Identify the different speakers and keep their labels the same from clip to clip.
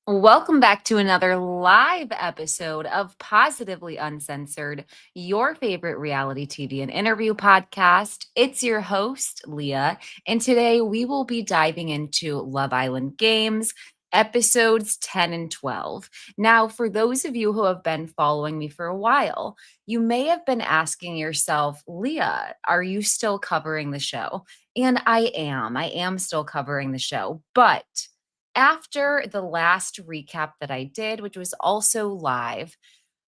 Speaker 1: Welcome back to another live episode of Positively Uncensored, your favorite reality TV and interview podcast. It's your host, Leah, and today we will be diving into Love Island Games, episodes 10 and 12. Now, for those of you who have been following me for a while, you may have been asking yourself, Leah, are you still covering the show? And I am. I am still covering the show, but after the last recap that I did, which was also live,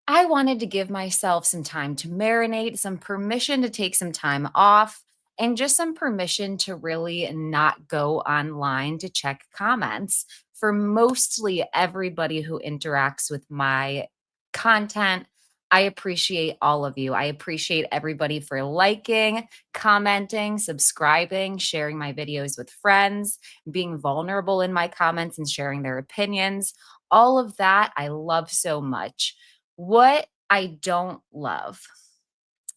Speaker 1: I wanted to give myself some time to marinate, some permission to take some time off, and just some permission to really not go online to check comments for mostly everybody who interacts with my content. I appreciate all of you. I appreciate everybody for liking, commenting, subscribing, sharing my videos with friends, being vulnerable in my comments and sharing their opinions. All of that I love so much. What I don't love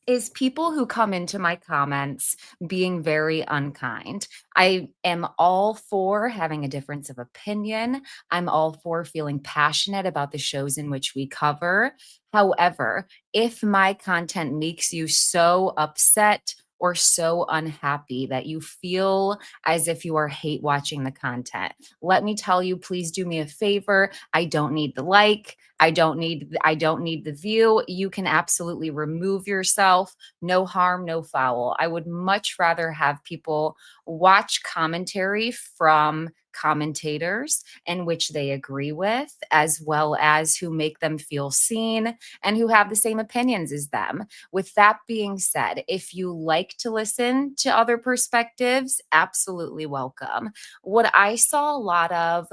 Speaker 1: is people who come into my comments being very unkind. I am all for having a difference of opinion. I'm all for feeling passionate about the shows in which we cover. However, if my content makes you so upset or so unhappy that you feel as if you are hate watching the content, let me tell you, please do me a favor. I don't need the like. I don't need the view. You can absolutely remove yourself. No harm, no foul. I would much rather have people watch commentary from commentators in which they agree with, as well as who make them feel seen and who have the same opinions as them. With that being said, if you like to listen to other perspectives, absolutely welcome. What I saw a lot of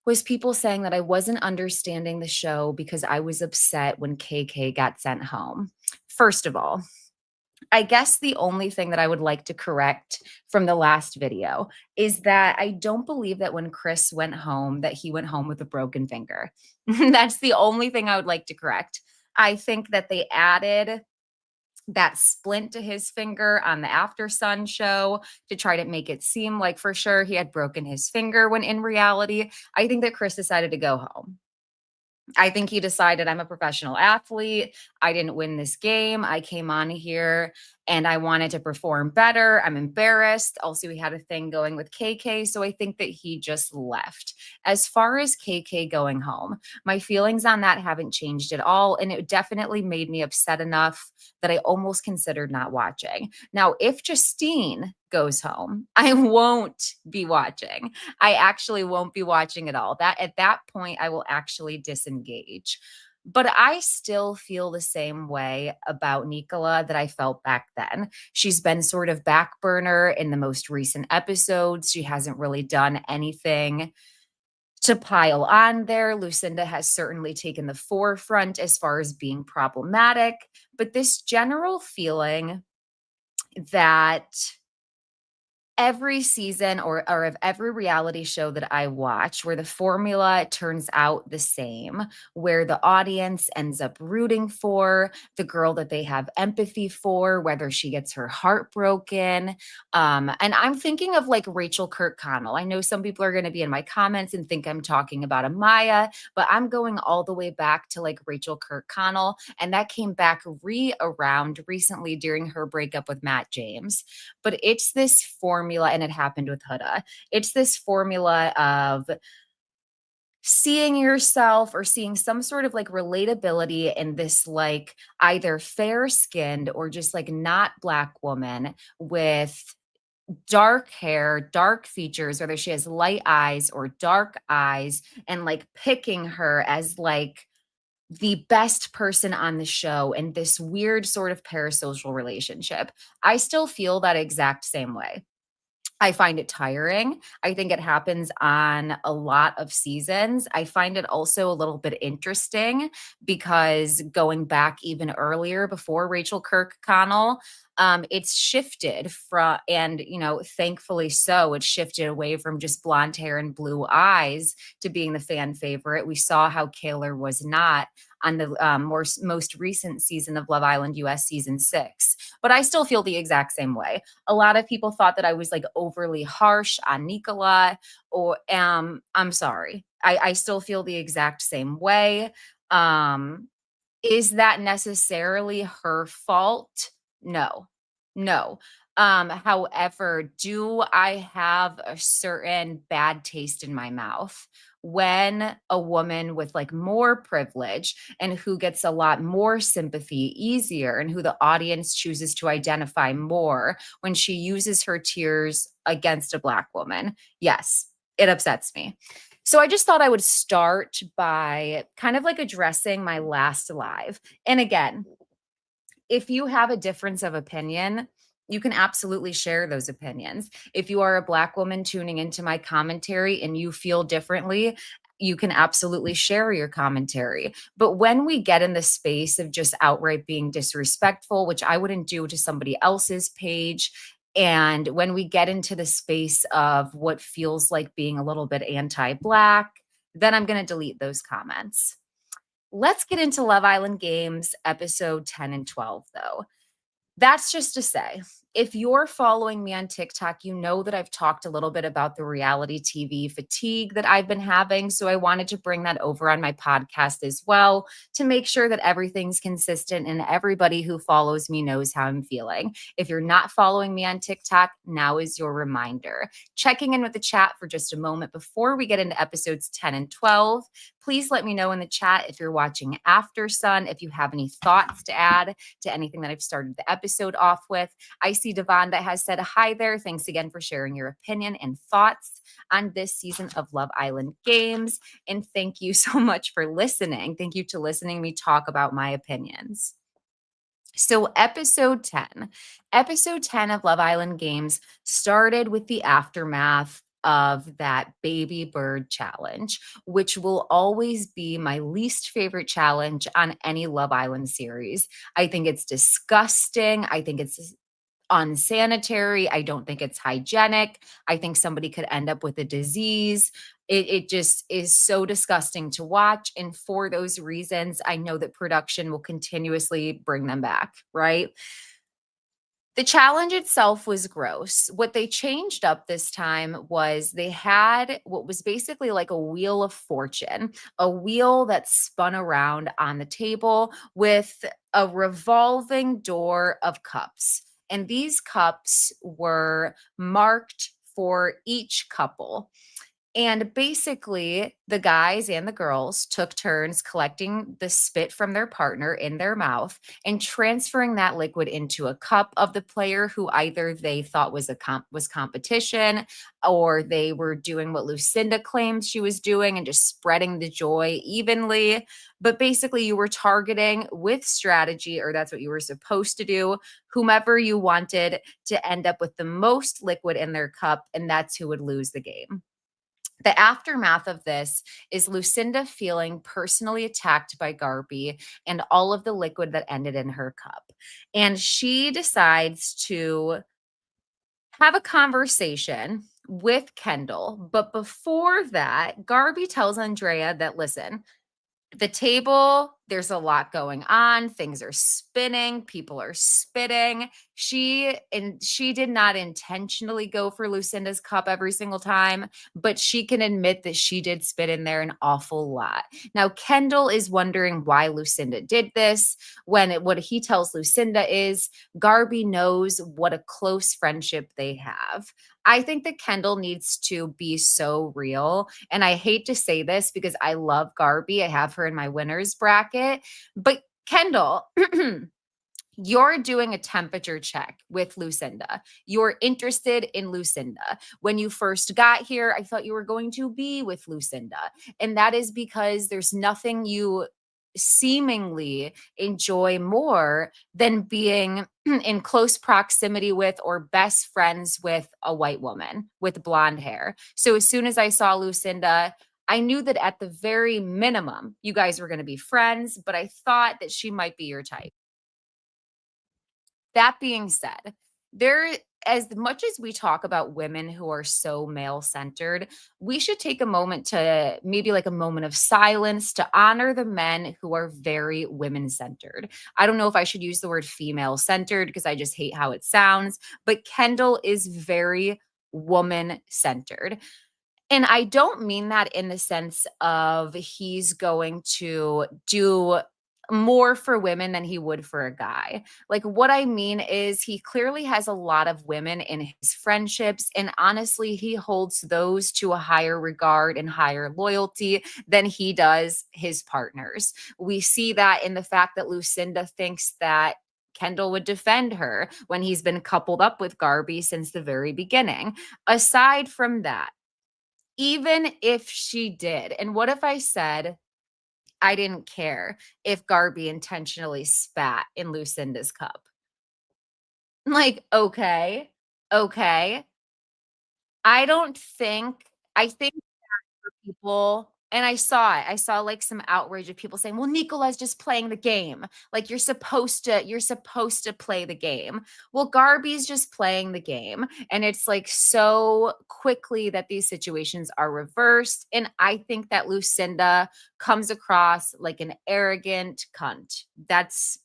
Speaker 1: was people saying that I wasn't understanding the show because I was upset when KK got sent home. First of all, I guess the only thing that I would like to correct from the last video is that I don't believe that when Chris went home that he went home with a broken finger. That's the only thing I would like to correct. I think that they added that splint to his finger on the After Sun show to try to make it seem like for sure he had broken his finger, when in reality, I think that Chris decided to go home. I think he decided, I'm a professional athlete. I didn't win this game. I came on here and I wanted to perform better. I'm embarrassed. Also, we had a thing going with KK. So I think that he just left. As far as KK going home, my feelings on that haven't changed at all. And it definitely made me upset enough that I almost considered not watching. Now, if Justine goes home, I won't be watching. I actually won't be watching at all. That at that point, I will actually disengage. But I still feel the same way about Nicola that I felt back then. She's been sort of back burner in the most recent episodes. She hasn't really done anything to pile on there. Lucinda has certainly taken the forefront as far as being problematic. But this general feeling that every season or of every reality show that I watch where the formula turns out the same, where the audience ends up rooting for the girl that they have empathy for, whether she gets her heart broken. And I'm thinking of like Rachel Kirkconnell. I know some people are going to be in my comments and think I'm talking about Amaya, but I'm going all the way back to like Rachel Kirkconnell. And that came back around recently during her breakup with Matt James. But it's this formula, and it happened with Huda. It's this formula of seeing yourself or seeing some sort of like relatability in this like either fair skinned or just like not black woman with dark hair, dark features, whether she has light eyes or dark eyes, and like picking her as like the best person on the show in this weird sort of parasocial relationship. I still feel that exact same way. I find it tiring. I think it happens on a lot of seasons. I find it also a little bit interesting because going back even earlier before Rachel Kirkconnell, It's shifted from, and thankfully so, it shifted away from just blonde hair and blue eyes to being the fan favorite. We saw how Kaylor was not on the most recent season of Love Island US season 6. But I still feel the exact same way. A lot of people thought that I was like overly harsh on Nicola, or I'm sorry. I still feel the exact same way. Um, is that necessarily her fault? No. No. However, do I have a certain bad taste in my mouth when a woman with like more privilege and who gets a lot more sympathy easier and who the audience chooses to identify more when she uses her tears against a Black woman? Yes, it upsets me. So I just thought I would start by kind of like addressing my last live. And again, if you have a difference of opinion, you can absolutely share those opinions. If you are a Black woman tuning into my commentary and you feel differently, you can absolutely share your commentary. But when we get in the space of just outright being disrespectful, which I wouldn't do to somebody else's page, and when we get into the space of what feels like being a little bit anti Black, then I'm going to delete those comments. Let's get into Love Island Games episode 10 and 12, though. That's just to say, if you're following me on TikTok, you know that I've talked a little bit about the reality TV fatigue that I've been having. So I wanted to bring that over on my podcast as well to make sure that everything's consistent and everybody who follows me knows how I'm feeling. If you're not following me on TikTok, now is your reminder. Checking in with the chat for just a moment before we get into episodes 10 and 12. Please let me know in the chat if you're watching after Sun, if you have any thoughts to add to anything that I've started the episode off with. I see Devonda has said hi there. Thanks again for sharing your opinion and thoughts on this season of Love Island Games. And thank you so much for listening. Thank you to listening me talk about my opinions. So episode 10. Episode 10 of Love Island Games started with the aftermath of that baby bird challenge, which will always be my least favorite challenge on any Love Island series. I think it's disgusting. I think it's unsanitary. I don't think it's hygienic. I think somebody could end up with a disease. It just is so disgusting to watch. And for those reasons, I know that production will continuously bring them back, right? The challenge itself was gross. What they changed up this time was they had what was basically like a wheel of fortune, a wheel that spun around on the table with a revolving door of cups. And these cups were marked for each couple. And basically, the guys and the girls took turns collecting the spit from their partner in their mouth and transferring that liquid into a cup of the player who either they thought was was competition, or they were doing what Lucinda claimed she was doing and just spreading the joy evenly. But basically, you were targeting with strategy, or that's what you were supposed to do, whomever you wanted to end up with the most liquid in their cup, and that's who would lose the game. The aftermath of this is Lucinda feeling personally attacked by Garby and all of the liquid that ended in her cup. And she decides to have a conversation with Kendall. But before that, Garby tells Andrea that, listen, the table, there's a lot going on. Things are spinning. People are spitting. She did not intentionally go for Lucinda's cup every single time, but she can admit that she did spit in there an awful lot. Now, Kendall is wondering why Lucinda did this when what he tells Lucinda is Garby knows what a close friendship they have. I think that Kendall needs to be so real. And I hate to say this because I love Garby. I have her in my winners bracket. But Kendall, you're doing a temperature check with Lucinda. You're interested in Lucinda. When you first got here, I thought you were going to be with Lucinda. And that is because there's nothing you seemingly enjoy more than being in close proximity with or best friends with a white woman with blonde hair. So as soon as I saw Lucinda, I knew that at the very minimum, you guys were going to be friends, but I thought that she might be your type. That being said, there as much as we talk about women who are so male centered, we should take a moment to maybe like a moment of silence to honor the men who are very women centered. I don't know if I should use the word female centered because I just hate how it sounds, but Kendall is very woman centered. And I don't mean that in the sense of he's going to do more for women than he would for a guy. Like, what I mean is, he clearly has a lot of women in his friendships. And honestly, he holds those to a higher regard and higher loyalty than he does his partners. We see that in the fact that Lucinda thinks that Kendall would defend her when he's been coupled up with Garby since the very beginning. Aside from that, even if she did, and what if I said I didn't care if Garby intentionally spat in Lucinda's cup? Like, okay, okay. I don't think I think people and I saw it. I saw like some outrage of people saying, "Well, Nicola's just playing the game. Like you're supposed to play the game." Well, Garby's just playing the game, and it's like so quickly that these situations are reversed, and I think that Lucinda comes across like an arrogant cunt. That's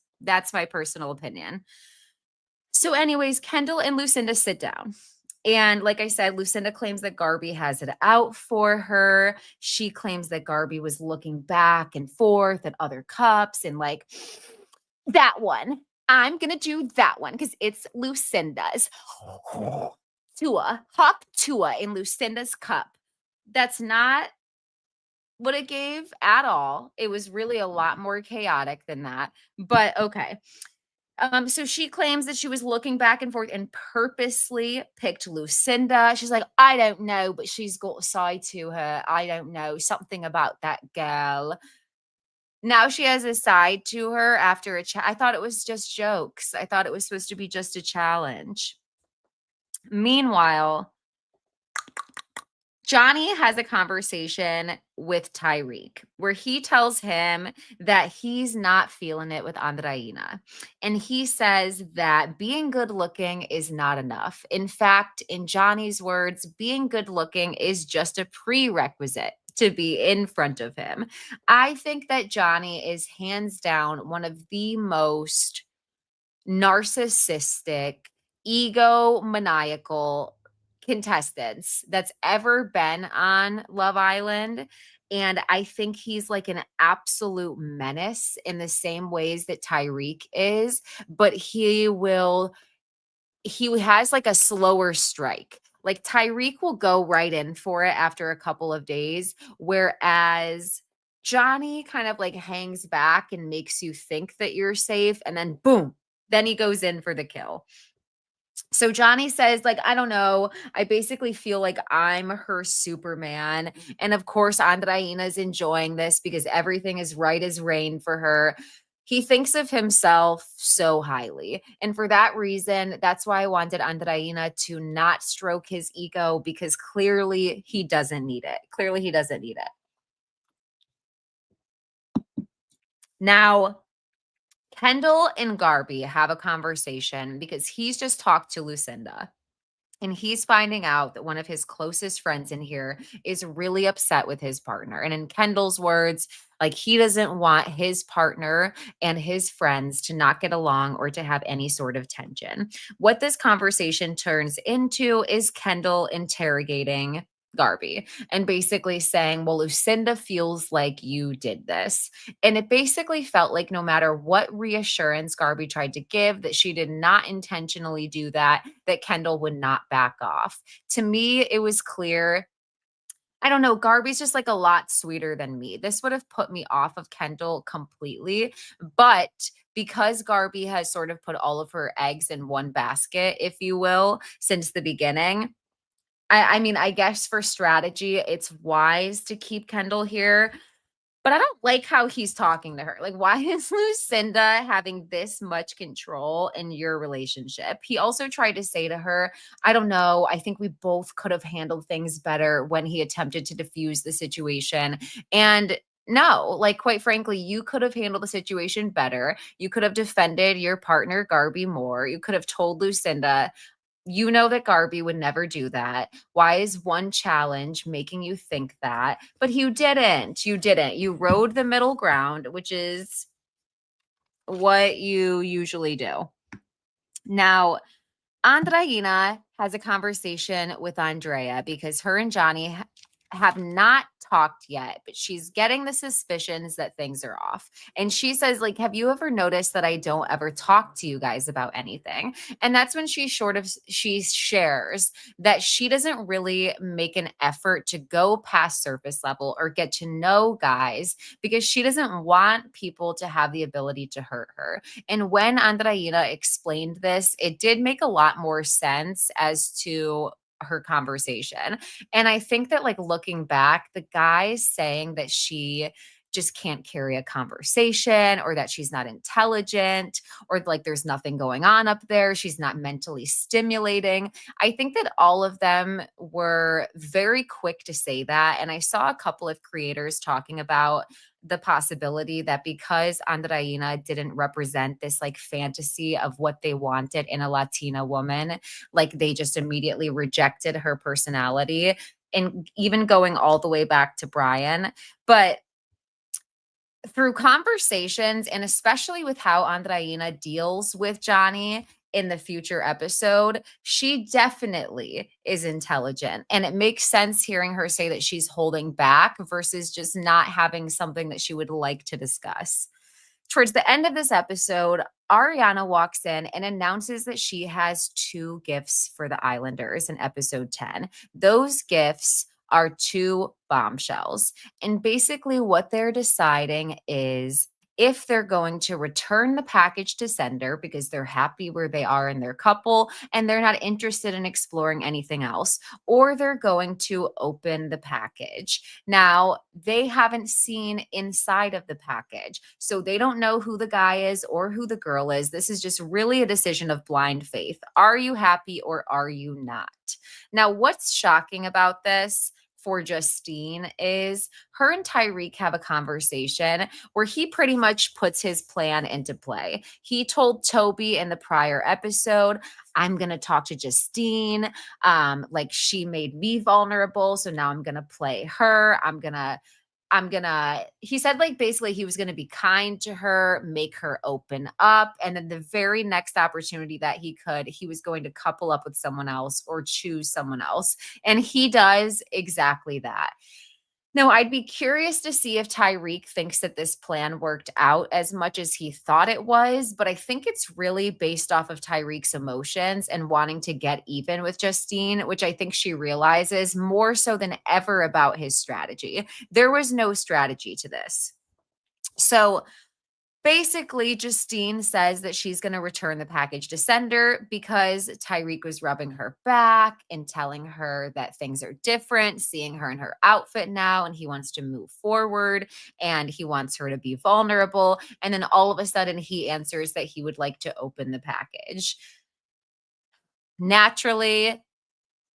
Speaker 1: my personal opinion. So anyways, Kendall and Lucinda sit down. And like I said, Lucinda claims that Garby has it out for her. She claims that Garby was looking back and forth at other cups and like, that one. I'm going to do that one because it's Lucinda's. Tua, hop Tua in Lucinda's cup. That's not what it gave at all. It was really a lot more chaotic than that. But okay. So she claims that she was looking back and forth and purposely picked Lucinda. She's like, I don't know, but she's got a side to her. I don't know. Something about that girl. Now she has a side to her after I thought it was just jokes. I thought it was supposed to be just a challenge. Meanwhile, Johnny has a conversation with Tyrique where he tells him that he's not feeling it with Andreina. And he says that being good looking is not enough. In fact, in Johnny's words, being good looking is just a prerequisite to be in front of him. I think that Johnny is hands down one of the most narcissistic, egomaniacal contestants that's ever been on Love Island. And I think he's like an absolute menace in the same ways that Tyrique is, but he has like a slower strike. Like Tyrique will go right in for it after a couple of days, whereas Johnny kind of like hangs back and makes you think that you're safe, and then boom, then he goes in for the kill. So Johnny says, like, I don't know. I basically feel like I'm her Superman. And of course, Andreina's enjoying this because everything is right as rain for her. He thinks of himself so highly. And for that reason, that's why I wanted Andreina to not stroke his ego because clearly he doesn't need it. Clearly he doesn't need it. Now, Kendall and Garby have a conversation because he's just talked to Lucinda. And he's finding out that one of his closest friends in here is really upset with his partner. And in Kendall's words, like he doesn't want his partner and his friends to not get along or to have any sort of tension. What this conversation turns into is Kendall interrogating Garby and basically saying, well, Lucinda feels like you did this. And it basically felt like no matter what reassurance Garby tried to give that she did not intentionally do that, that Kendall would not back off. To me, it was clear. I don't know. Garby's just like a lot sweeter than me. This would have put me off of Kendall completely. But because Garby has sort of put all of her eggs in one basket, if you will, since the beginning, I mean, I guess for strategy, it's wise to keep Kendall here, but I don't like how he's talking to her. Like, why is Lucinda having this much control in your relationship? He also tried to say to her, I don't know, I think we both could have handled things better when he attempted to diffuse the situation. And No, like, quite frankly, you could have handled the situation better. You could have defended your partner, Garby, more. You could have told Lucinda, you know that Garby would never do that. Why is one challenge making you think that? But you didn't. You didn't. You rode the middle ground, which is what you usually do. Now, Andreina has a conversation with Andrea because her and Johnny have not talked yet, but she's getting the suspicions that things are off. And she says, like, have you ever noticed that I don't ever talk to you guys about anything? And that's when she shares that she doesn't really make an effort to go past surface level or get to know guys because she doesn't want people to have the ability to hurt her. And when Andreina explained this, it did make a lot more sense as to her conversation. And I think that, like, looking back, the guys saying that she just can't carry a conversation or that she's not intelligent or like there's nothing going on up there, she's not mentally stimulating. I think that all of them were very quick to say that. And I saw a couple of creators talking about the possibility that because Andreina didn't represent this like fantasy of what they wanted in a Latina woman, like they just immediately rejected her personality, and even going all the way back to Brian. But through conversations, and especially with how Andreina deals with Johnny in the future episode, she definitely is intelligent. And it makes sense hearing her say that she's holding back versus just not having something that she would like to discuss. Towards the end of this episode, Ariana walks in and announces that she has two gifts for the Islanders in episode 10. Those gifts are two bombshells. And basically, what they're deciding is if they're going to return the package to sender because they're happy where they are in their couple and they're not interested in exploring anything else, or they're going to open the package. Now, they haven't seen inside of the package, so they don't know who the guy is or who the girl is. This is just really a decision of blind faith. Are you happy or are you not? Now, what's shocking about this for Justine is her and Tyrique have a conversation where he pretty much puts his plan into play. He told Toby in the prior episode, I'm going to talk to Justine. Like she made me vulnerable. So now I'm going to play her. He said, like, basically he was going to be kind to her, make her open up. And then the very next opportunity that he was going to couple up with someone else or choose someone else. And he does exactly that. Now, I'd be curious to see if Tyrique thinks that this plan worked out as much as he thought it was, but I think it's really based off of Tyrique's emotions and wanting to get even with Justine, which I think she realizes more so than ever about his strategy. There was no strategy to this. So basically, Justine says that she's going to return the package to sender because Tyrique was rubbing her back and telling her that things are different, seeing her in her outfit now, and he wants to move forward and he wants her to be vulnerable. And then all of a sudden, he answers that he would like to open the package. Naturally,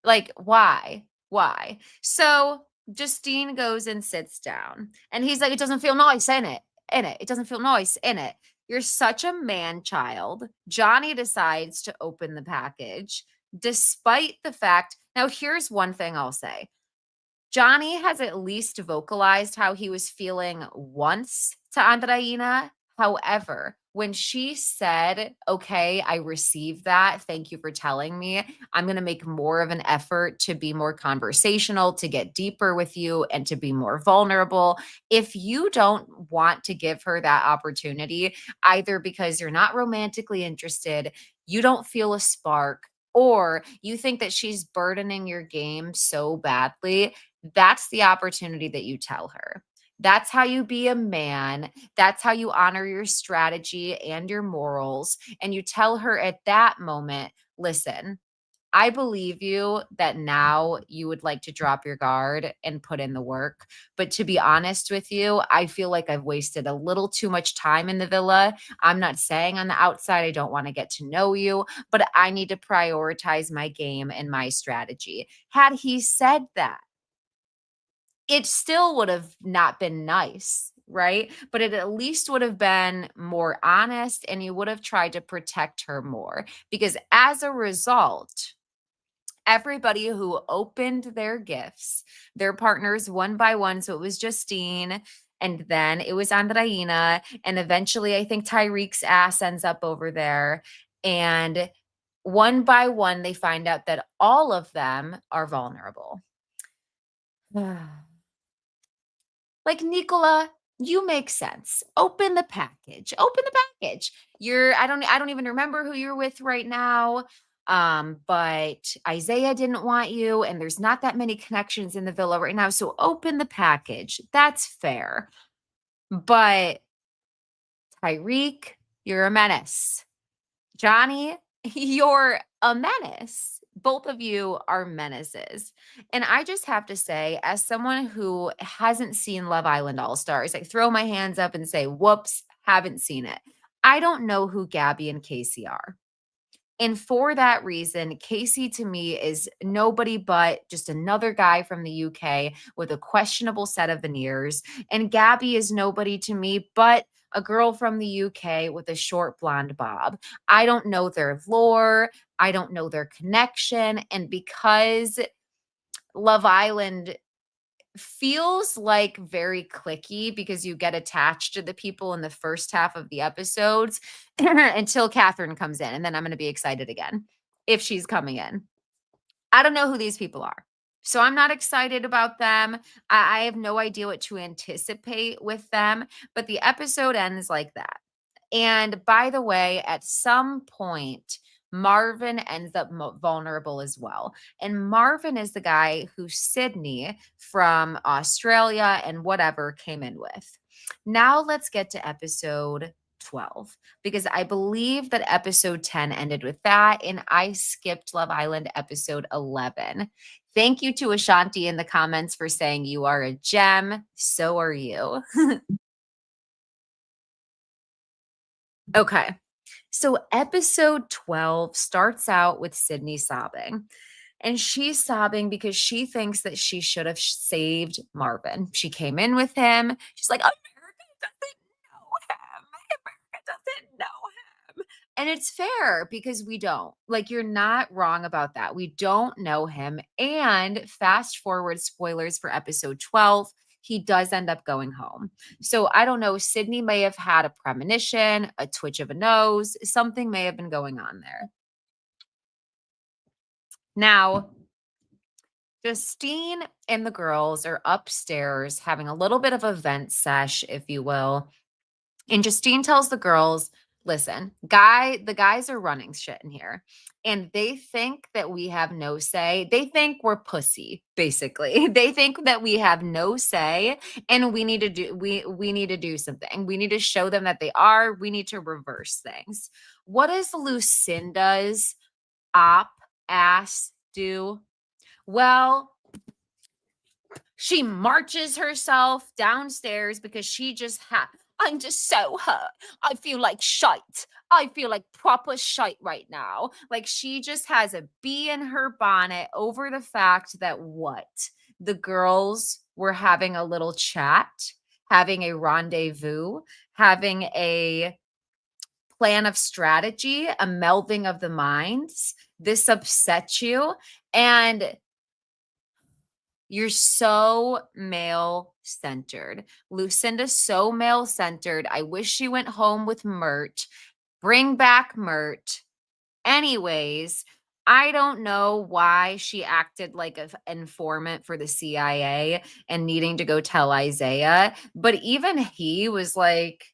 Speaker 1: like, why? Why? So Justine goes and sits down, and he's like, it doesn't feel nice in it. It doesn't feel nice in it. You're such a man child. Johnny decides to open the package, despite the fact. Now, here's one thing I'll say. Johnny has at least vocalized how he was feeling once to Andreina. However, when she said, okay, I received that. Thank you for telling me. I'm going to make more of an effort to be more conversational, to get deeper with you, and to be more vulnerable. If you don't want to give her that opportunity, either because you're not romantically interested, you don't feel a spark, or you think that she's burdening your game so badly, that's the opportunity that you tell her. That's how you be a man. That's how you honor your strategy and your morals. And you tell her at that moment, listen, I believe you that now you would like to drop your guard and put in the work. But to be honest with you, I feel like I've wasted a little too much time in the villa. I'm not saying on the outside I don't want to get to know you, but I need to prioritize my game and my strategy. Had he said that, it still would have not been nice, right? But it at least would have been more honest and you would have tried to protect her more because as a result, everybody who opened their gifts, their partners one by one. So it was Justine, and then it was Andreina, and eventually I think Tyrique's ass ends up over there. And one by one, they find out that all of them are vulnerable. Like, Nicola, you make sense. Open the package. Open the package. I don't even remember who you're with right now. But Isaiah didn't want you, and there's not that many connections in the villa right now. So open the package. That's fair. But Tyrique, you're a menace. Johnny, you're a menace. Both of you are menaces. And I just have to say, as someone who hasn't seen Love Island All Stars, I throw my hands up and say, whoops, haven't seen it. I don't know who Gabby and Casey are. And for that reason, Casey to me is nobody but just another guy from the UK with a questionable set of veneers. And Gabby is nobody to me but a girl from the UK with a short blonde bob. I don't know their lore, I don't know their connection. And because Love Island feels like very clicky because you get attached to the people in the first half of the episodes until Catherine comes in. And then I'm going to be excited again if she's coming in. I don't know who these people are. So I'm not excited about them. I have no idea what to anticipate with them, but the episode ends like that. And by the way, at some point, Marvin ends up vulnerable as well. And Marvin is the guy who Sydney from Australia and whatever came in with. Now let's get to episode 12 because I believe that episode 10 ended with that. And I skipped Love Island episode 11. Thank you to Ashanti in the comments for saying you are a gem. So are you. Okay. So episode 12 starts out with Sydney sobbing. And she's sobbing because she thinks that she should have saved Marvin. She came in with him. She's like, America doesn't know him. America doesn't know him. And it's fair because we don't. Like, you're not wrong about that. We don't know him. And fast forward spoilers for episode 12, he does end up going home. So I don't know. Sydney may have had a premonition, a twitch of a nose. Something may have been going on there. Now, Justine and the girls are upstairs having a little bit of a vent sesh, if you will. And Justine tells the girls, listen, the guys are running shit in here. And they think that we have no say. They think we're pussy, basically. They think that we have no say and we need to do something. We need to show them that they are. We need to reverse things. What does Lucinda's op ass do? Well, she marches herself downstairs because she just I'm just so hurt. I feel like shite. I feel like proper shite right now. Like, she just has a bee in her bonnet over the fact that the girls were having a little chat, having a rendezvous, having a plan of strategy, a melding of the minds. This upsets you. And you're so male centered. Lucinda's so male centered. I wish she went home with Mert. Bring back Mert. Anyways, I don't know why she acted like an informant for the CIA and needing to go tell Isaiah. But even he was like,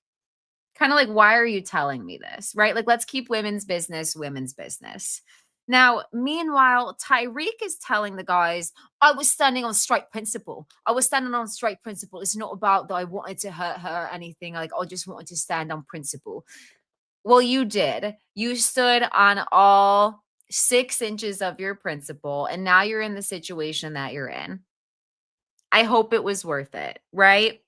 Speaker 1: kind of like, why are you telling me this? Right? Like, let's keep women's business women's business. Now, meanwhile, Tyrique is telling the guys, I was standing on strike principle. I was standing on strike principle. It's not about that I wanted to hurt her or anything. Like, I just wanted to stand on principle. Well, you did. You stood on all 6 inches of your principle, and now you're in the situation that you're in. I hope it was worth it, right?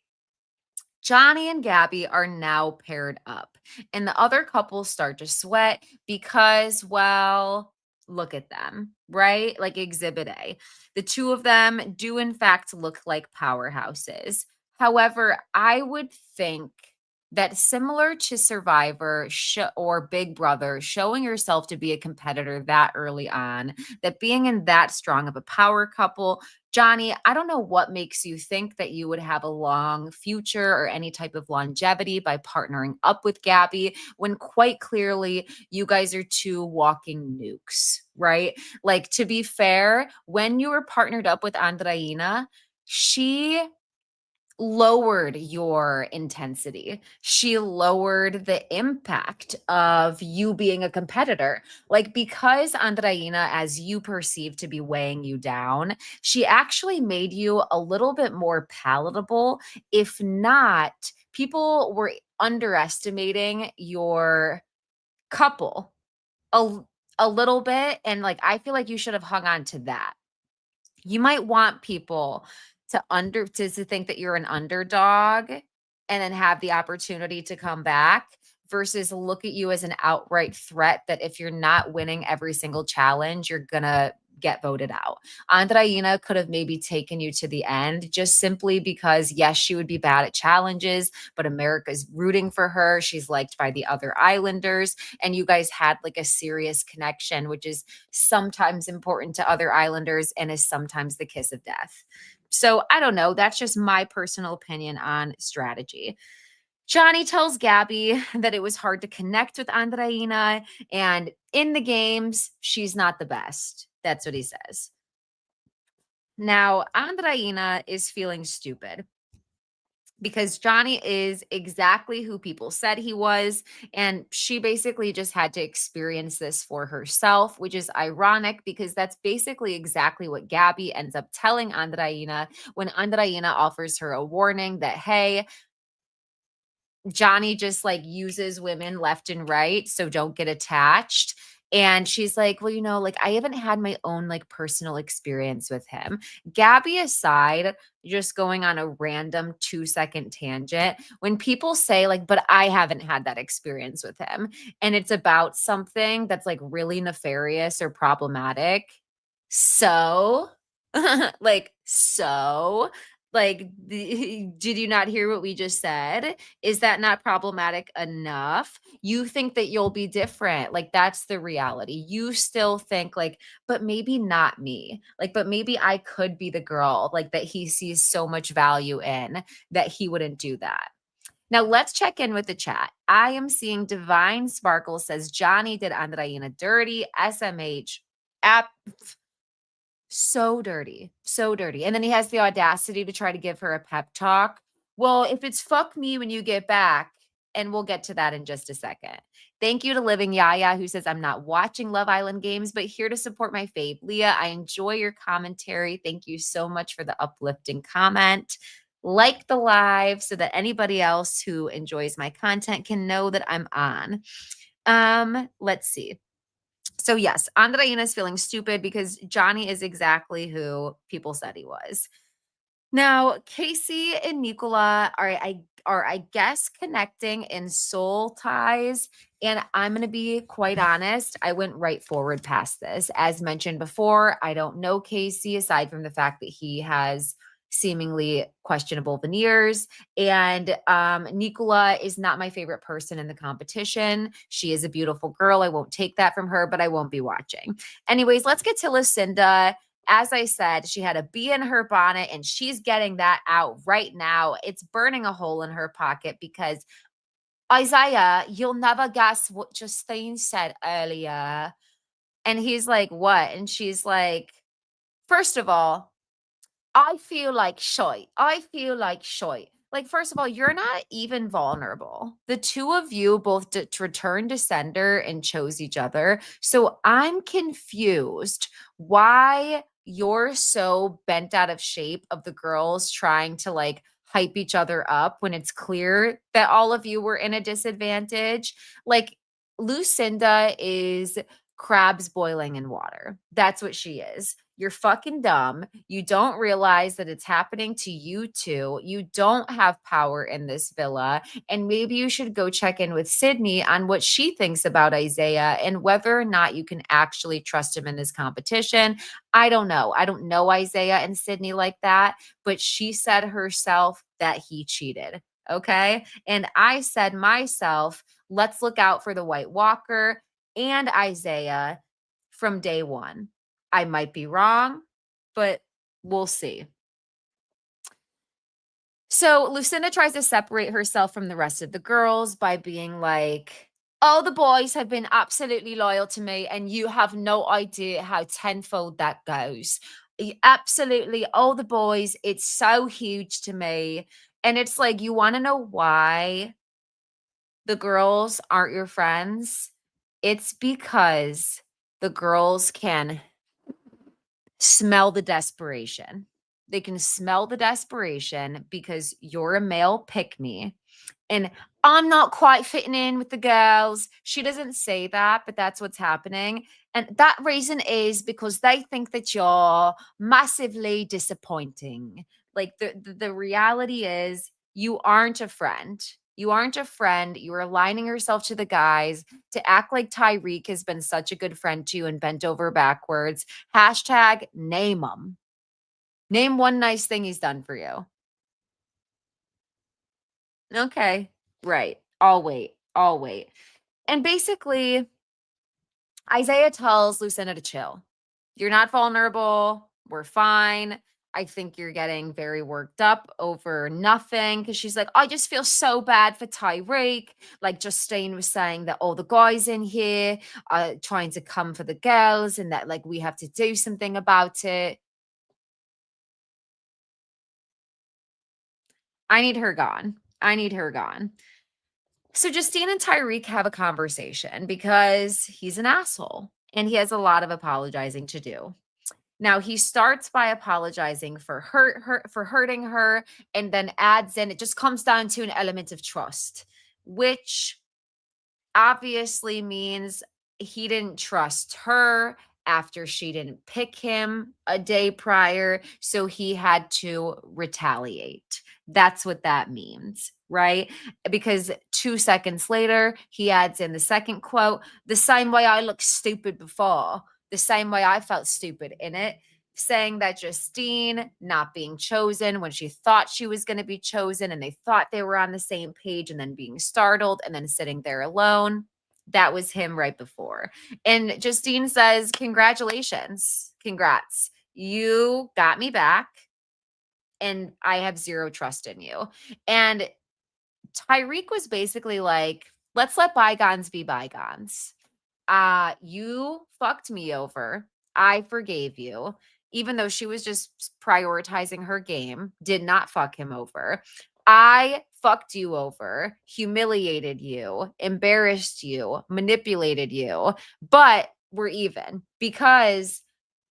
Speaker 1: Johnny and Gabby are now paired up, and the other couples start to sweat because, well, look at them, right? Like Exhibit A. The two of them do, in fact, look like powerhouses. However, I would think that similar to Survivor or Big Brother, showing yourself to be a competitor that early on, that being in that strong of a power couple, Johnny, I don't know what makes you think that you would have a long future or any type of longevity by partnering up with Gabby when quite clearly you guys are two walking nukes, right? Like, to be fair, when you were partnered up with Andreina, she lowered your intensity. She lowered the impact of you being a competitor. Like, because Andreina, as you perceive to be weighing you down, she actually made you a little bit more palatable. If not, people were underestimating your couple a, a little bit. And like, I feel like you should have hung on to that. You might want people to think that you're an underdog and then have the opportunity to come back versus look at you as an outright threat that if you're not winning every single challenge, you're gonna get voted out. Andreina could have maybe taken you to the end just simply because, yes, she would be bad at challenges, but America's rooting for her. She's liked by the other Islanders, and you guys had like a serious connection, which is sometimes important to other Islanders and is sometimes the kiss of death. So I don't know. That's just my personal opinion on strategy. Johnny tells Gabby that it was hard to connect with Andreina, and in the games, she's not the best. That's what he says. Now, Andreina is feeling stupid because Johnny is exactly who people said he was. And she basically just had to experience this for herself, which is ironic because that's basically exactly what Gabby ends up telling Andreina when Andreina offers her a warning that, hey, Johnny just like uses women left and right, so don't get attached. And she's like, well, like I haven't had my own like personal experience with him. Gabby aside, just going on a random 2-second tangent, when people say like, but I haven't had that experience with him, and it's about something that's like really nefarious or problematic. So, so, did you not hear what we just said? Is that not problematic enough? You think that you'll be different. Like, that's the reality. You still think, like, but maybe not me. Like, but maybe I could be the girl, like, that he sees so much value in that he wouldn't do that. Now, let's check in with the chat. I am seeing Divine Sparkle says Johnny did Andreina dirty. SMH. App so dirty, so dirty. And then he has the audacity to try to give her a pep talk. Well, if it's fuck me when you get back, and we'll get to that in just a second. Thank you to Living Yaya, who says, I'm not watching Love Island games, but here to support my fave. Leah, I enjoy your commentary. Thank you so much for the uplifting comment. Like the live so that anybody else who enjoys my content can know that I'm on. Let's see. So yes, Andreina is feeling stupid because Johnny is exactly who people said he was. Now, Casey and Nicola I guess connecting in soul ties. And I'm going to be quite honest, I went right forward past this. As mentioned before, I don't know Casey aside from the fact that he has seemingly questionable veneers. And Nicola is not my favorite person in the competition. She is a beautiful girl. I won't take that from her, but I won't be watching. Anyways, let's get to Lucinda. As I said, she had a bee in her bonnet and she's getting that out right now. It's burning a hole in her pocket because Isaiah, you'll never guess what Justine said earlier. And he's like, what? And she's like, first of all, I feel like shy. I feel like shy. Like, first of all, you're not even vulnerable. The two of you both returned to sender and chose each other. So I'm confused why you're so bent out of shape of the girls trying to like hype each other up when it's clear that all of you were in a disadvantage. Like, Lucinda is crabs boiling in water. That's what she is. You're fucking dumb. You don't realize that it's happening to you too. You don't have power in this villa. And maybe you should go check in with Sydney on what she thinks about Isaiah and whether or not you can actually trust him in this competition. I don't know. I don't know Isaiah and Sydney like that, but she said herself that he cheated. Okay. And I said myself, let's look out for the White Walker and Isaiah from day one. I might be wrong, but we'll see. So Lucinda tries to separate herself from the rest of the girls by being like, all the boys have been absolutely loyal to me, and you have no idea how tenfold that goes. Absolutely, all the boys, it's so huge to me. And it's like, you want to know why the girls aren't your friends? It's because the girls can smell the desperation. They can smell the desperation because you're a male pick me. And I'm not quite fitting in with the girls. She doesn't say that, but that's what's happening. And that reason is because they think that you're massively disappointing. Like the reality is you aren't a friend. You aren't a friend. You are aligning yourself to the guys to act like Tyrique has been such a good friend to you and bent over backwards. Hashtag name him. Name one nice thing he's done for you. Okay. Right. I'll wait. I'll wait. And basically, Isaiah tells Lucinda to chill. You're not vulnerable. We're fine. I think you're getting very worked up over nothing because she's like, I just feel so bad for Tyrique. Like Justine was saying that all the guys in here are trying to come for the girls and that like we have to do something about it. I need her gone. I need her gone. So Justine and Tyrique have a conversation because he's an asshole and he has a lot of apologizing to do. Now he starts by apologizing for hurting her and then adds in it just comes down to an element of trust, which obviously means he didn't trust her after she didn't pick him a day prior. So he had to retaliate. That's what that means, right? Because 2 seconds later, he adds in the second quote, the same way I looked stupid before, the same way I felt stupid in it, saying that Justine not being chosen when she thought she was going to be chosen and they thought they were on the same page and then being startled and then sitting there alone. That was him right before. And Justine says, congratulations. Congrats. You got me back and I have zero trust in you. And Tyrique was basically like, let's let bygones be bygones. You fucked me over. I forgave you, even though she was just prioritizing her game, did not fuck him over. I fucked you over, humiliated you, embarrassed you, manipulated you, but we're even because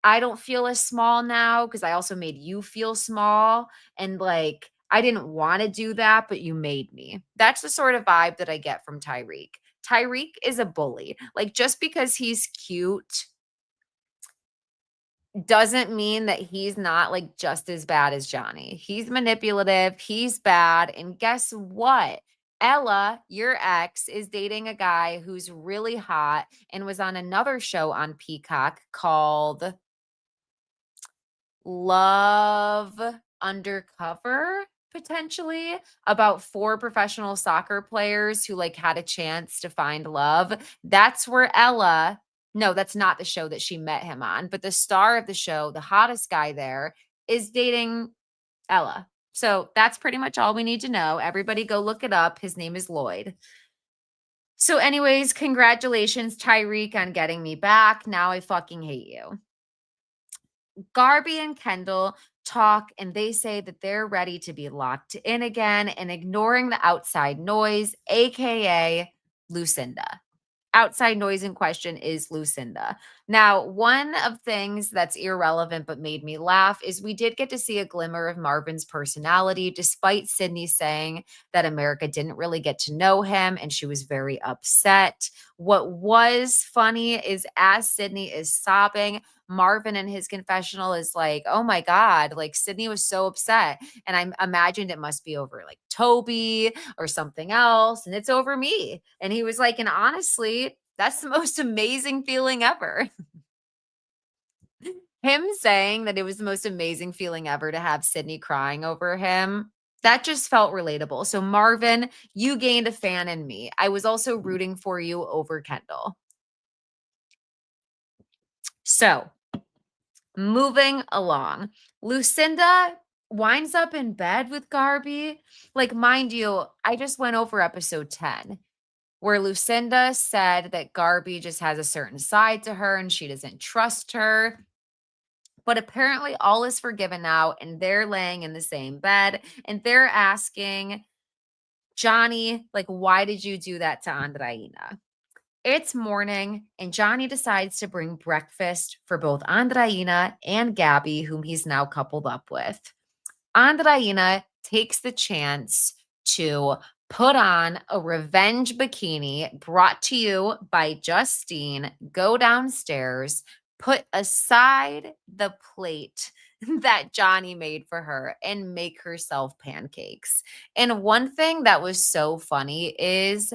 Speaker 1: I don't feel as small now because I also made you feel small. And like, I didn't want to do that, but you made me. That's the sort of vibe that I get from Tyrique. Tyrique is a bully. Like, just because he's cute doesn't mean that he's not like just as bad as Johnny. He's manipulative, he's bad. And guess what? Ella, your ex, is dating a guy who's really hot and was on another show on Peacock called Love Undercover, potentially, about 4 professional soccer players who like had a chance to find love. That's where Ella, no, that's not the show that she met him on, but the star of the show, the hottest guy there, is dating Ella. So that's pretty much all we need to know. Everybody go look it up. His name is Lloyd. So, anyways, congratulations, Tyrique, on getting me back. Now I fucking hate you. Garby and Kendall talk and they say that they're ready to be locked in again and ignoring the outside noise, aka Lucinda. Outside noise in question is Lucinda. Now, one of things that's irrelevant but made me laugh is we did get to see a glimmer of Marvin's personality, despite Sydney saying that America didn't really get to know him and she was very upset. What was funny is as Sydney is sobbing, Marvin in his confessional is like, oh my God, like Sydney was so upset. And I imagined it must be over like Toby or something else. And it's over me. And he was like, and honestly, that's the most amazing feeling ever. Him saying that it was the most amazing feeling ever to have Sydney crying over him, that just felt relatable. So, Marvin, you gained a fan in me. I was also rooting for you over Kendall. So, moving along, Lucinda winds up in bed with Garby. Like, mind you, I just went over episode 10 where Lucinda said that Garby just has a certain side to her and she doesn't trust her. But apparently, all is forgiven now, and they're laying in the same bed and they're asking Johnny, like, why did you do that to Andreina? It's morning, and Johnny decides to bring breakfast for both Andreina and Gabby, whom he's now coupled up with. Andreina takes the chance to put on a revenge bikini brought to you by Justine, go downstairs, put aside the plate that Johnny made for her, and make herself pancakes. And one thing that was so funny is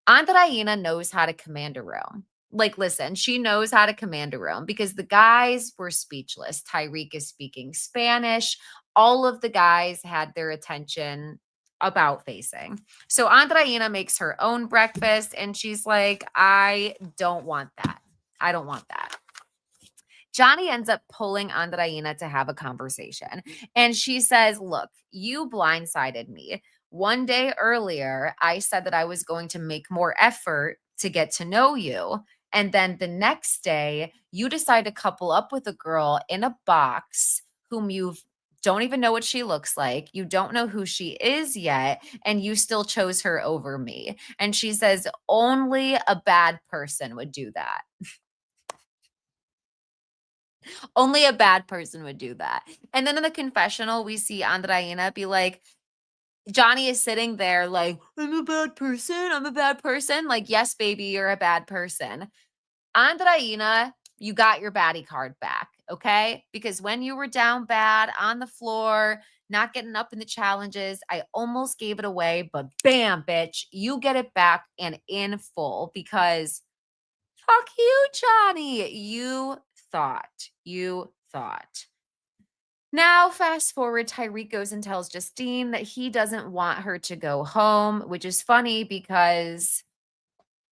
Speaker 1: Andreina knows how to command a room. Like, listen, she knows how to command a room because the guys were speechless. Tyrique is speaking Spanish. All of the guys had their attention about facing. So Andreina makes her own breakfast and she's like, I don't want that. I don't want that. Johnny ends up pulling Andreina to have a conversation. And she says, look, you blindsided me. One day earlier, I said that I was going to make more effort to get to know you. And then the next day, you decide to couple up with a girl in a box whom you don't even know what she looks like. You don't know who she is yet. And you still chose her over me. And she says, only a bad person would do that. Only a bad person would do that. And then in the confessional, we see Andreina be like, Johnny is sitting there like, I'm a bad person. I'm a bad person. Like, yes, baby, you're a bad person. Andreina, you got your baddie card back, okay? Because when you were down bad on the floor, not getting up in the challenges, I almost gave it away, but bam, bitch, you get it back and in full because fuck you, Johnny. You thought. Now, fast forward, Tyrique goes and tells Justine that he doesn't want her to go home, which is funny because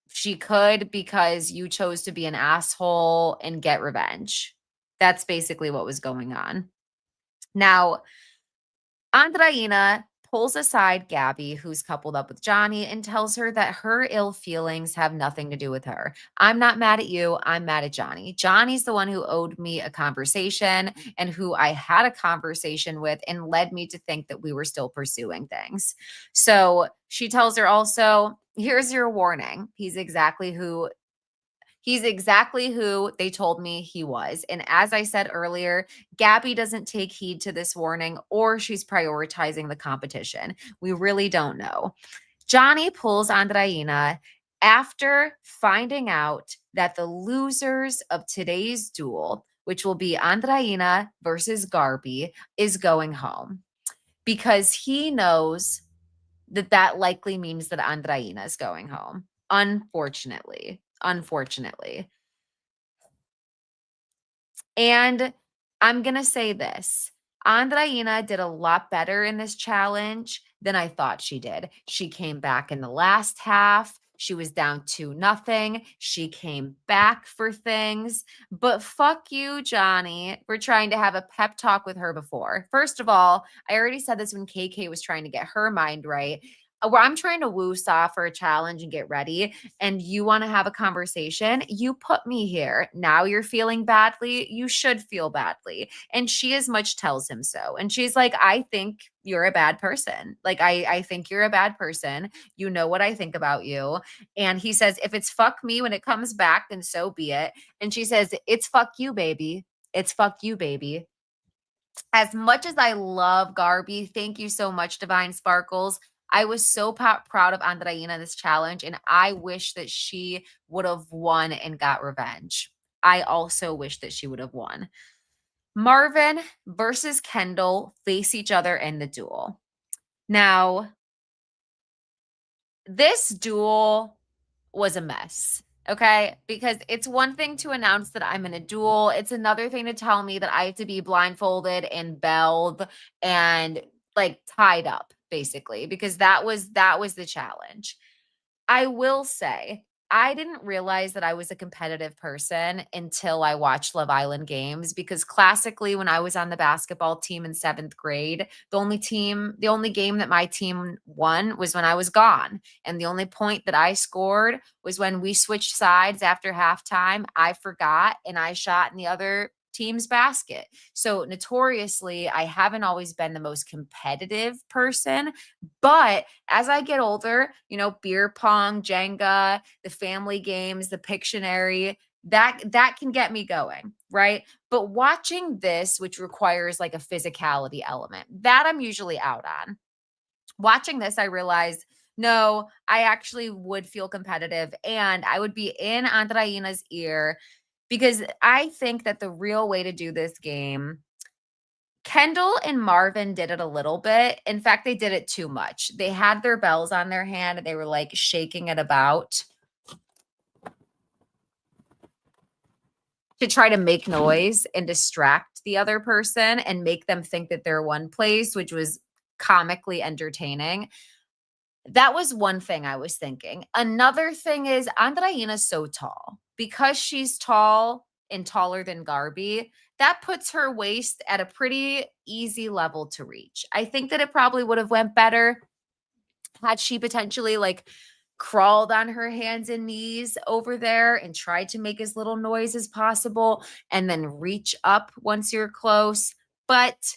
Speaker 1: she could, because you chose to be an asshole and get revenge. That's basically what was going on. Now, Andreina pulls aside Gabby, who's coupled up with Johnny, and tells her that her ill feelings have nothing to do with her. I'm not mad at you. I'm mad at Johnny. Johnny's the one who owed me a conversation and who I had a conversation with and led me to think that we were still pursuing things. So she tells her also, here's your warning. He's exactly who they told me he was. And as I said earlier, Gabby doesn't take heed to this warning or she's prioritizing the competition. We really don't know. Johnny pulls Andreina after finding out that the losers of today's duel, which will be Andreina versus Garby, is going home because he knows that that likely means that Andreina is going home. Unfortunately. And I'm going to say this. Andreina did a lot better in this challenge than I thought she did. She came back in the last half. She was down 2-0. She came back for things. But fuck you, Johnny, for trying to have a pep talk with her before. First of all, I already said this when KK was trying to get her mind right. where I'm trying to woo Saw for a challenge and get ready, and you want to have a conversation, you put me here. Now you're feeling badly. You should feel badly. And she as much tells him so. And she's like, I think you're a bad person. Like, I think you're a bad person. You know what I think about you. And he says, if it's fuck me when it comes back, then so be it. And she says, it's fuck you, baby. It's fuck you, baby. As much as I love Garby, thank you so much, Divine Sparkles. I was so proud of Andreina in this challenge, and I wish that she would have won and got revenge. I also wish that she would have won. Marvin versus Kendall face each other in the duel. Now, this duel was a mess. Okay. Because it's one thing to announce that I'm in a duel. It's another thing to tell me that I have to be blindfolded and belled and like tied up, basically, because that was the challenge. I will say, I didn't realize that I was a competitive person until I watched Love Island games because classically, when I was on the basketball team in seventh grade, the only game that my team won was when I was gone. And the only point that I scored was when we switched sides after halftime. I forgot and I shot in the other team's basket. So notoriously, I haven't always been the most competitive person, but as I get older, beer pong, Jenga, the family games, the Pictionary, that can get me going, right? But watching this, which requires like a physicality element, that I'm usually out on. Watching this, I realized no, I actually would feel competitive and I would be in Andreina's ear because I think that the real way to do this game, Kendall and Marvin did it a little bit. In fact, they did it too much. They had their bells on their hand and they were like shaking it about to try to make noise and distract the other person and make them think that they're one place, which was comically entertaining. That was one thing I was thinking. Another thing is Andreina's so tall. Because she's tall and taller than Garby, that puts her waist at a pretty easy level to reach. I think that it probably would have went better had she potentially like crawled on her hands and knees over there and tried to make as little noise as possible and then reach up once you're close. But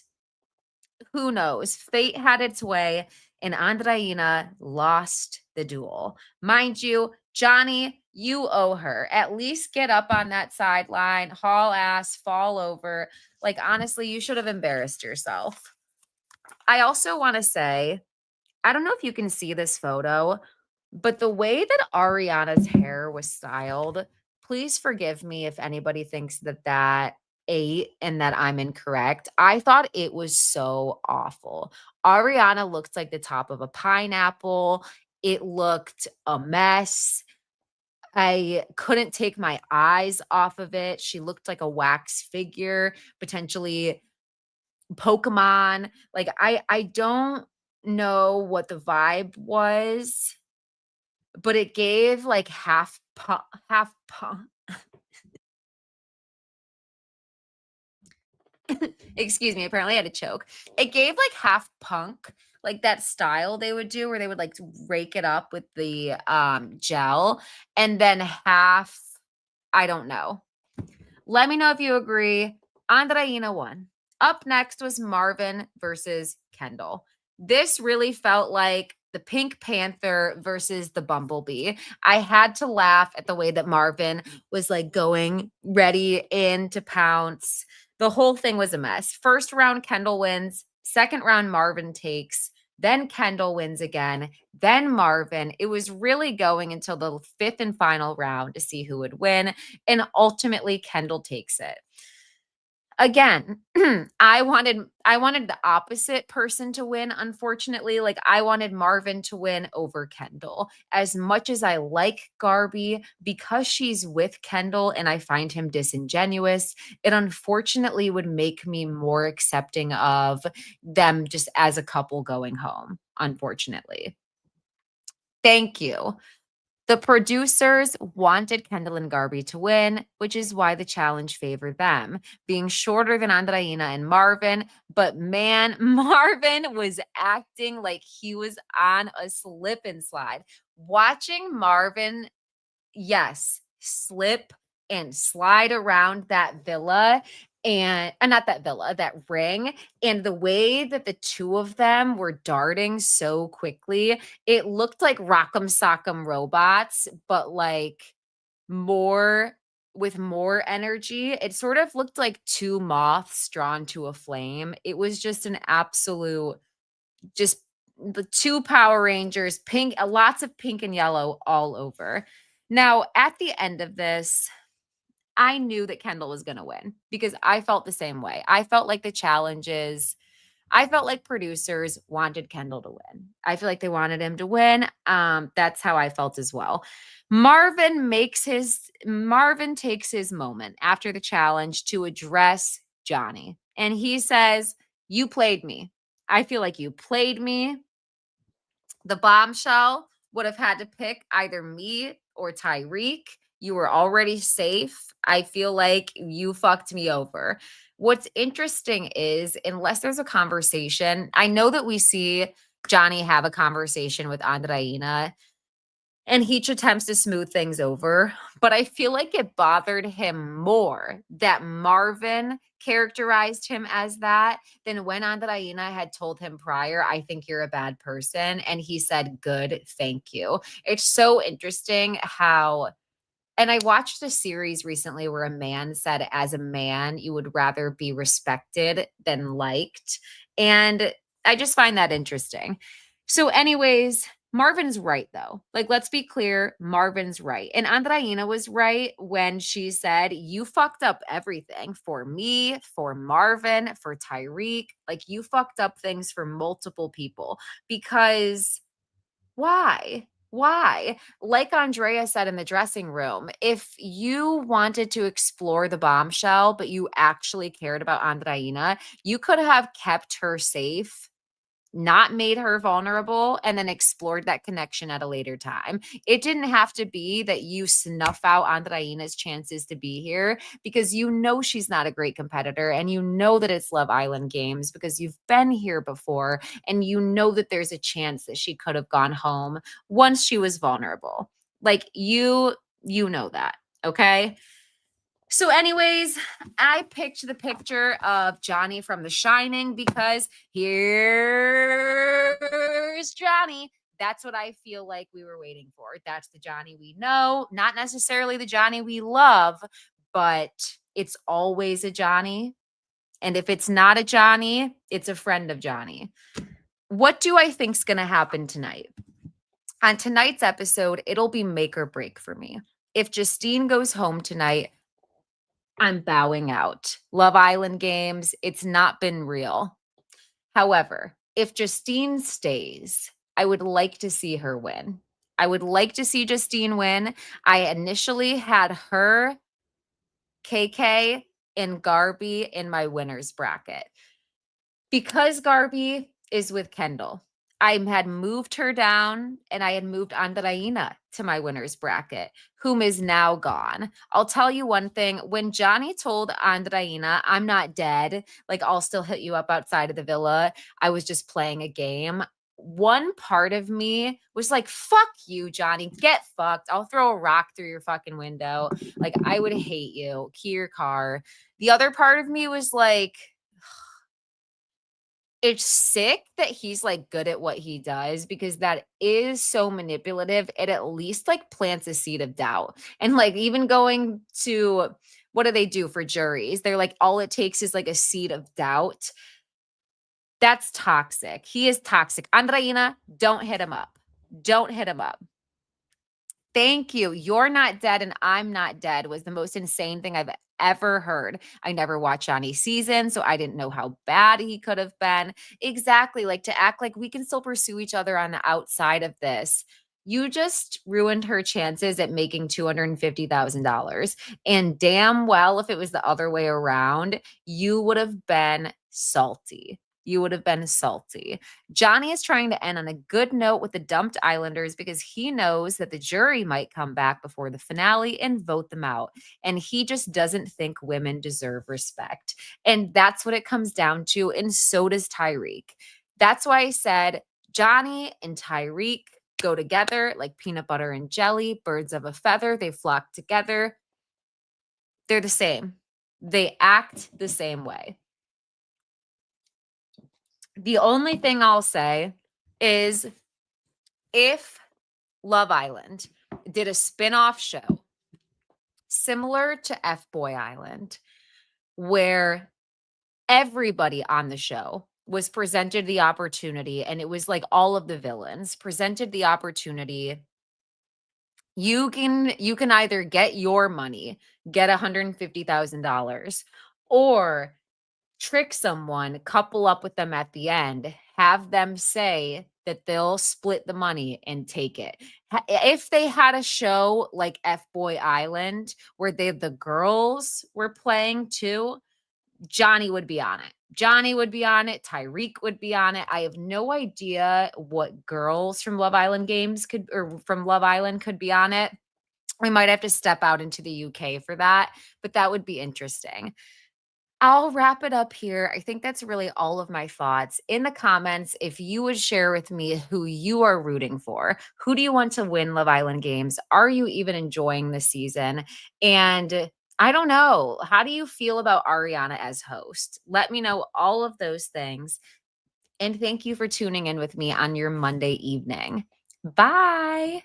Speaker 1: who knows? Fate had its way, and Andreina lost the duel. Mind you, Johnny, you owe her. At least get up on that sideline, haul ass, fall over. Like, honestly, you should have embarrassed yourself. I also want to say, I don't know if you can see this photo, but the way that Ariana's hair was styled, please forgive me if anybody thinks that that ate and that I'm incorrect. I thought it was so awful. Ariana looked like the top of a pineapple. It looked a mess. I couldn't take my eyes off of it. She looked like a wax figure, potentially Pokemon. Like I don't know what the vibe was, but it gave like half punk. Excuse me, apparently I had to choke. It gave like half punk, like that style they would do where they would like rake it up with the gel, and then half, I don't know. Let me know if you agree. Andreina won. Up next was Marvin versus Kendall. This really felt like the Pink Panther versus the Bumblebee. I had to laugh at the way that Marvin was like going ready in to pounce. The whole thing was a mess. First round, Kendall wins. Second round, Marvin takes. Then Kendall wins again. Then Marvin. It was really going until the fifth and final round to see who would win. And ultimately, Kendall takes it. Again, I wanted the opposite person to win, unfortunately. Like, I wanted Marvin to win over Kendall. As much as I like Garby, because she's with Kendall and I find him disingenuous, it unfortunately would make me more accepting of them just as a couple going home, unfortunately. Thank you. The producers wanted Kendall and Garby to win, which is why the challenge favored them, being shorter than Andreina and Marvin. But man, Marvin was acting like he was on a slip and slide. Watching Marvin, yes, slip and slide around that villa and not that villa, that ring, and the way that the two of them were darting so quickly, it looked like Rock'em Sock'em robots, but like more with more energy. It sort of looked like two moths drawn to a flame. It was just an absolute, just the two Power Rangers, pink, lots of pink and yellow all over. Now, at the end of this, I knew that Kendall was going to win because I felt the same way. I felt like the challenges, I felt like producers wanted Kendall to win. I feel like they wanted him to win. That's how I felt as well. Marvin takes his moment after the challenge to address Johnny. And he says, "You played me. I feel like you played me. The Bombshell would have had to pick either me or Tyrique. You were already safe. I feel like you fucked me over." What's interesting is, unless there's a conversation, I know that we see Johnny have a conversation with Andreina and he attempts to smooth things over. But I feel like it bothered him more that Marvin characterized him as that than when Andreina had told him prior, "I think you're a bad person." And he said, "Good, thank you." It's so interesting how, and I watched a series recently where a man said, as a man, you would rather be respected than liked. And I just find that interesting. So, anyways, Marvin's right, though. Like, let's be clear, Marvin's right. And Andreina was right when she said, "You fucked up everything for me, for Marvin, for Tyrique. Like, you fucked up things for multiple people because why? Why? Like Andrea said in the dressing room, if you wanted to explore the Bombshell, but you actually cared about Andreina, you could have kept her safe, not made her vulnerable, and then explored that connection at a later time. It didn't have to be that you snuff out Andreina's chances to be here because you know she's not a great competitor and you know that it's Love Island games because you've been here before and you know that there's a chance that she could have gone home once she was vulnerable. Like you know that, okay? So, anyways, I picked the picture of Johnny from The Shining because here's Johnny. That's what I feel like we were waiting for. That's the Johnny we know, not necessarily the Johnny we love, but it's always a Johnny. And if it's not a Johnny, it's a friend of Johnny. What do I think's going to happen tonight? On tonight's episode, it'll be make or break for me. If Justine goes home tonight, I'm bowing out. Love Island games, it's not been real. However, if Justine stays, I would like to see her win. I would like to see Justine win. I initially had her, KK, and Garby in my winners bracket. Because Garby is with Kendall, I had moved her down and I had moved Andreina to my winner's bracket, whom is now gone. I'll tell you one thing. When Johnny told Andreina, "I'm not dead, like I'll still hit you up outside of the villa, I was just playing a game," one part of me was like, "Fuck you, Johnny. Get fucked. I'll throw a rock through your fucking window. Like, I would hate you. Key your car." The other part of me was like, it's sick that he's like good at what he does because that is so manipulative. It at least like plants a seed of doubt. And like even going to, what do they do for juries? They're like, all it takes is like a seed of doubt. That's toxic. He is toxic. Andreina, don't hit him up. Don't hit him up. Thank you. "You're not dead and I'm not dead" was the most insane thing I've ever heard. I never watched Johnny's season, so I didn't know how bad he could have been. Exactly. Like to act like we can still pursue each other on the outside of this. You just ruined her chances at making $250,000. And damn well, if it was the other way around, you would have been salty. you would have been salty. Johnny is trying to end on a good note with the dumped Islanders because he knows that the jury might come back before the finale and vote them out. And he just doesn't think women deserve respect. And that's what it comes down to. And so does Tyrique. That's why I said Johnny and Tyrique go together like peanut butter and jelly, birds of a feather. They flock together. They're the same. They act the same way. The only thing I'll say is if Love Island did a spin-off show similar to F Boy Island, where everybody on the show was presented the opportunity, and it was like all of the villains presented the opportunity. You can either get your money, get $150,000, or trick someone, couple up with them at the end, have them say that they'll split the money and take it. If they had a show like F Boy Island where the girls were playing too, Johnny would be on it. Johnny would be on it. Tyrique would be on it. I have no idea what girls from Love Island from Love Island could be on it. We might have to step out into the UK for that, but that would be interesting. I'll wrap it up here. I think that's really all of my thoughts. In the comments, if you would share with me who you are rooting for, who do you want to win Love Island games? Are you even enjoying the season? And I don't know. How do you feel about Ariana as host? Let me know all of those things. And thank you for tuning in with me on your Monday evening. Bye.